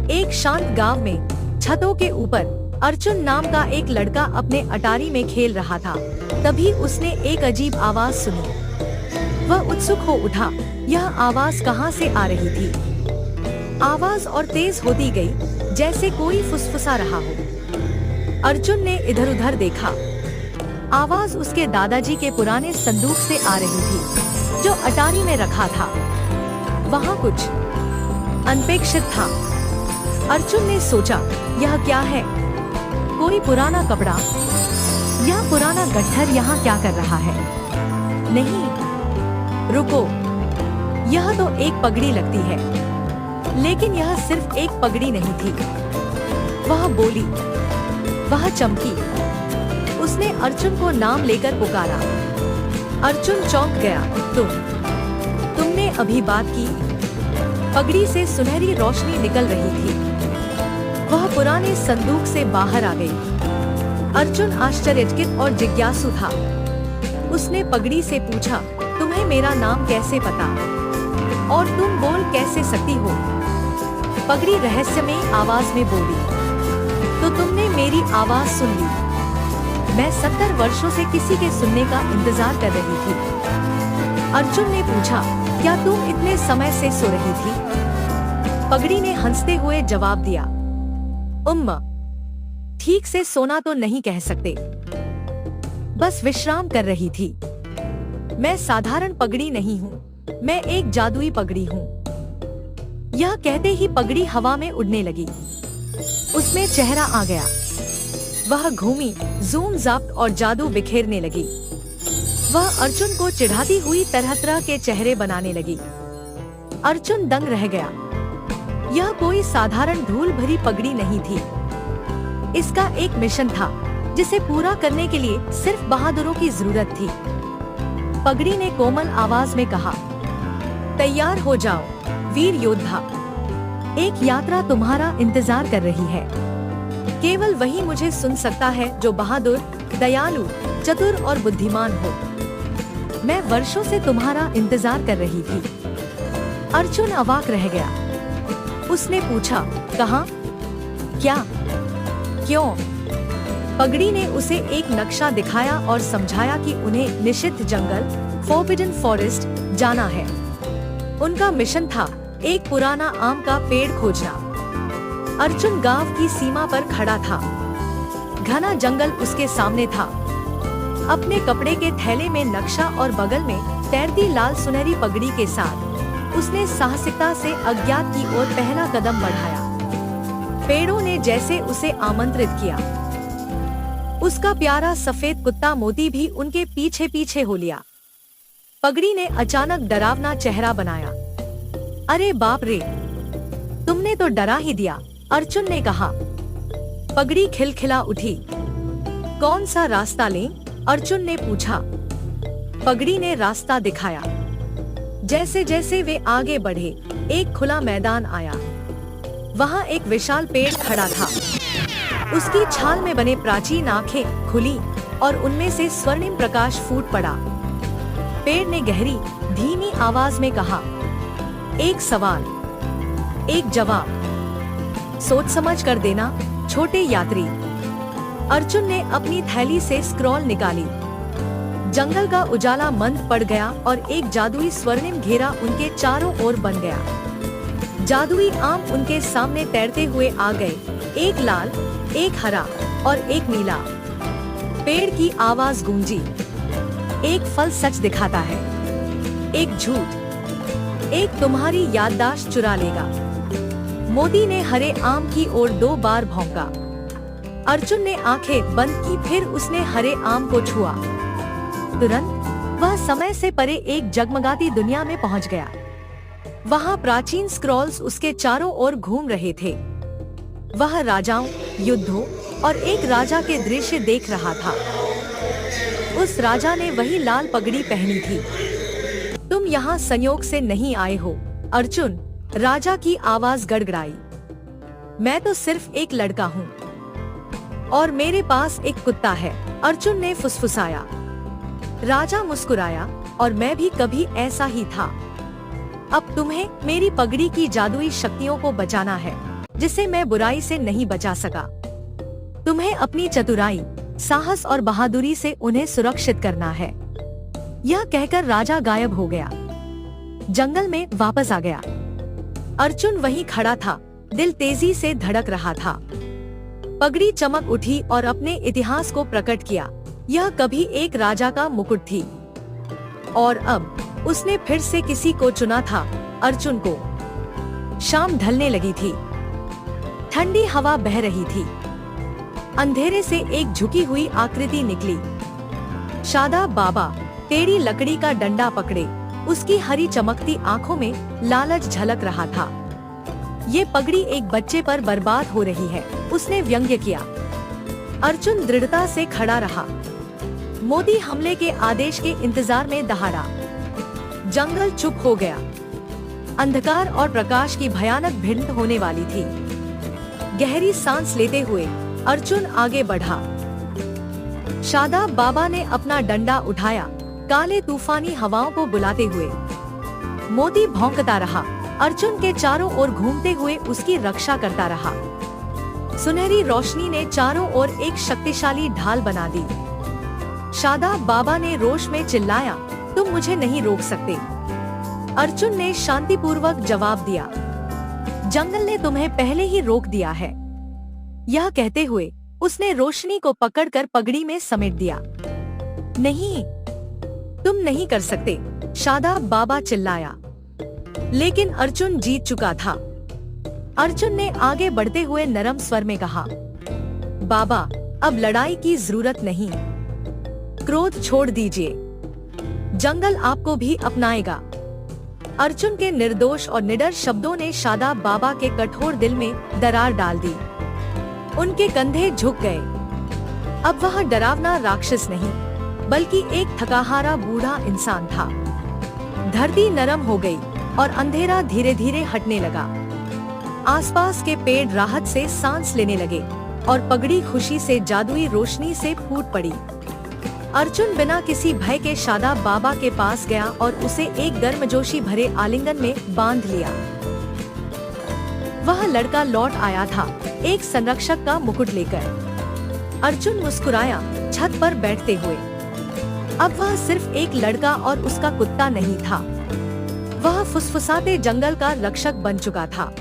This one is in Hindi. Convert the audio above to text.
एक शांत गांव में छतों के ऊपर अर्जुन नाम का एक लड़का अपने अटारी में खेल रहा था। तभी उसने एक अजीब आवाज सुनी। वह उत्सुक हो उठा, यह आवाज कहाँ से आ रही थी। आवाज और तेज होती गई, जैसे कोई फुसफुसा रहा हो। अर्जुन ने इधर उधर देखा। आवाज उसके दादाजी के पुराने संदूक से आ रही थी, जो अटारी में रखा था। वहाँ कुछ अनपेक्षित था। अर्जुन ने सोचा, यह क्या है? कोई पुराना कपड़ा? यह पुराना गट्ठर यहाँ क्या कर रहा है? नहीं, रुको, यह तो एक पगड़ी लगती है। लेकिन यह सिर्फ एक पगड़ी नहीं थी। वह बोली, वह चमकी। उसने अर्जुन को नाम लेकर पुकारा। अर्जुन चौंक गया। तुमने अभी बात की? पगड़ी से सुनहरी रोशनी निकल रही थी। वह पुराने संदूक से बाहर आ गई। अर्जुन आश्चर्यचकित और जिज्ञासु था। उसने पगड़ी से पूछा, तुम्हें मेरा नाम कैसे पता? और तुम बोल कैसे सकती हो? पगड़ी रहस्यमयी आवाज में बोली, तो तुमने मेरी आवाज सुन ली। मैं 70 वर्षों से किसी के सुनने का इंतजार कर रही थी। अर्जुन ने पूछा, क्या तुम इतने समय से सो रही थी? पगड़ी ने हंसते हुए जवाब दिया, ठीक से सोना तो नहीं कह सकते, बस विश्राम कर रही थी। मैं साधारण पगड़ी नहीं हूँ, मैं एक जादुई पगड़ी हूँ। यह कहते ही पगड़ी हवा में उड़ने लगी। उसमें चेहरा आ गया। वह घूमी, जूम जाप्त और जादू बिखेरने लगी। वह अर्जुन को चिढ़ाती हुई तरह तरह के चेहरे बनाने लगी। अर्जुन दंग रह गया। यह कोई साधारण धूल भरी पगड़ी नहीं थी। इसका एक मिशन था, जिसे पूरा करने के लिए सिर्फ बहादुरों की जरूरत थी। पगड़ी ने कोमल आवाज में कहा, तैयार हो जाओ वीर योद्धा, एक यात्रा तुम्हारा इंतजार कर रही है। केवल वही मुझे सुन सकता है जो बहादुर, दयालु, चतुर और बुद्धिमान हो। मैं वर्षों से तुम्हारा इंतजार कर रही थी। अर्जुन अवाक रह गया। उसने पूछा, कहाँ? क्या? क्यों? पगड़ी ने उसे एक नक्शा दिखाया और समझाया कि उन्हें निषिद्ध जंगल, फोरबिडन फॉरेस्ट, जाना है। उनका मिशन था एक पुराना आम का पेड़ खोजना। अर्जुन गांव की सीमा पर खड़ा था। घना जंगल उसके सामने था। अपने कपड़े के थैले में नक्शा और बगल में तैरती लाल सुनहरी पगड़ी के साथ उसने साहसिकता से अज्ञात की ओर पहला कदम बढ़ाया। पेड़ों ने जैसे उसे आमंत्रित किया। उसका प्यारा सफेद कुत्ता मोती भी उनके पीछे पीछे हो लिया। पगड़ी ने अचानक डरावना चेहरा बनाया। अरे बाप रे, तुमने तो डरा ही दिया, अर्जुन ने कहा। पगड़ी खिलखिला उठी। कौन सा रास्ता लें? अर्जुन ने पूछा। पगड़ी ने रास्ता दिखाया। जैसे जैसे वे आगे बढ़े, एक खुला मैदान आया। वहाँ एक विशाल पेड़ खड़ा था। उसकी छाल में बने प्राचीन आंखें खुली और उनमें से स्वर्णिम प्रकाश फूट पड़ा। पेड़ ने गहरी, धीमी आवाज में कहा, एक सवाल, एक जवाब, सोच समझ कर देना, छोटे यात्री। अर्जुन ने अपनी थैली से स्क्रॉल निकाली। जंगल का उजाला मंद पड़ गया और एक जादुई स्वर्णिम घेरा उनके चारों ओर बन गया। जादुई आम उनके सामने तैरते हुए आ गए, एक लाल, एक हरा और एक नीला। पेड़ की आवाज गूंजी, एक फल सच दिखाता है, एक झूठ, एक तुम्हारी याददाश्त चुरा लेगा। मोदी ने हरे आम की ओर 2 बार भौंका। अर्जुन ने आंखें बंद की, फिर उसने हरे आम को छुआ। तुरंत वह समय से परे एक जगमगाती दुनिया में पहुंच गया। वहां प्राचीन स्क्रॉल्स उसके चारों ओर घूम रहे थे। वह राजाओं, युद्धों और एक राजा के दृश्य देख रहा था। उस राजा ने वही लाल पगड़ी पहनी थी। तुम यहाँ संयोग से नहीं आए हो, अर्जुन, राजा की आवाज गड़गड़ाई। मैं तो सिर्फ एक लड़का हूँ और मेरे पास एक कुत्ता है, अर्जुन ने फुसफुसाया। राजा मुस्कुराया, और मैं भी कभी ऐसा ही था। अब तुम्हें मेरी पगड़ी की जादुई शक्तियों को बचाना है। जिसे मैं बुराई से नहीं बचा सका। तुम्हें अपनी चतुराई, साहस और बहादुरी से उन्हें सुरक्षित करना है। यह कहकर राजा गायब हो गया, जंगल में वापस आ गया। अर्जुन वहीं खड़ा था, दिल तेजी से धड़क रहा था। पगड़ी चमक उठी और अपने इतिहास को प्रकट किया। यह कभी एक राजा का मुकुट थी और अब उसने फिर से किसी को चुना था, अर्जुन को। शाम ढलने लगी थी, ठंडी हवा बह रही थी। अंधेरे से एक झुकी हुई आकृति निकली। शादाब बाबा टेढ़ी लकड़ी का डंडा पकड़े, उसकी हरी चमकती आंखों में लालच झलक रहा था। ये पगड़ी एक बच्चे पर बर्बाद हो रही है, उसने व्यंग्य किया। अर्जुन दृढ़ता से खड़ा रहा। मोदी हमले के आदेश के इंतजार में दहाड़ा। जंगल चुप हो गया। अंधकार और प्रकाश की भयानक भिड़ होने वाली थी। गहरी सांस लेते हुए अर्जुन आगे बढ़ा। शादाब बाबा ने अपना डंडा उठाया, काले तूफानी हवाओं को बुलाते हुए। मोदी भौंकता रहा, अर्जुन के चारों ओर घूमते हुए उसकी रक्षा करता रहा। सुनहरी रोशनी ने चारों ओर एक शक्तिशाली ढाल बना दी। शादाब बाबा ने रोष में चिल्लाया, तुम मुझे नहीं रोक सकते। अर्जुन ने शांतिपूर्वक जवाब दिया, जंगल ने तुम्हें पहले ही रोक दिया है। यह कहते हुए उसने रोशनी को पकड़कर पगड़ी में समेट दिया। नहीं, तुम नहीं कर सकते, शादाब बाबा चिल्लाया। लेकिन अर्जुन जीत चुका था। अर्जुन ने आगे बढ़ते हुए नरम स्वर में कहा, बाबा, अब लड़ाई की जरूरत नहीं। क्रोध छोड़ दीजिए, जंगल आपको भी अपनाएगा। अर्जुन के निर्दोष और निडर शब्दों ने शादाब बाबा के कठोर दिल में दरार डाल दी। उनके कंधे झुक गए। अब वह डरावना राक्षस नहीं, बल्कि एक थकाहारा बूढ़ा इंसान था। धरती नरम हो गई और अंधेरा धीरे धीरे हटने लगा। आसपास के पेड़ राहत से सांस लेने लगे और पगड़ी खुशी से जादुई रोशनी से फूट पड़ी। अर्जुन बिना किसी भय के शादाब बाबा के पास गया और उसे एक गर्मजोशी भरे आलिंगन में बांध लिया। वह लड़का लौट आया था, एक संरक्षक का मुकुट लेकर। अर्जुन मुस्कुराया, छत पर बैठते हुए। अब वह सिर्फ एक लड़का और उसका कुत्ता नहीं था, वह फुसफुसाते जंगल का रक्षक बन चुका था।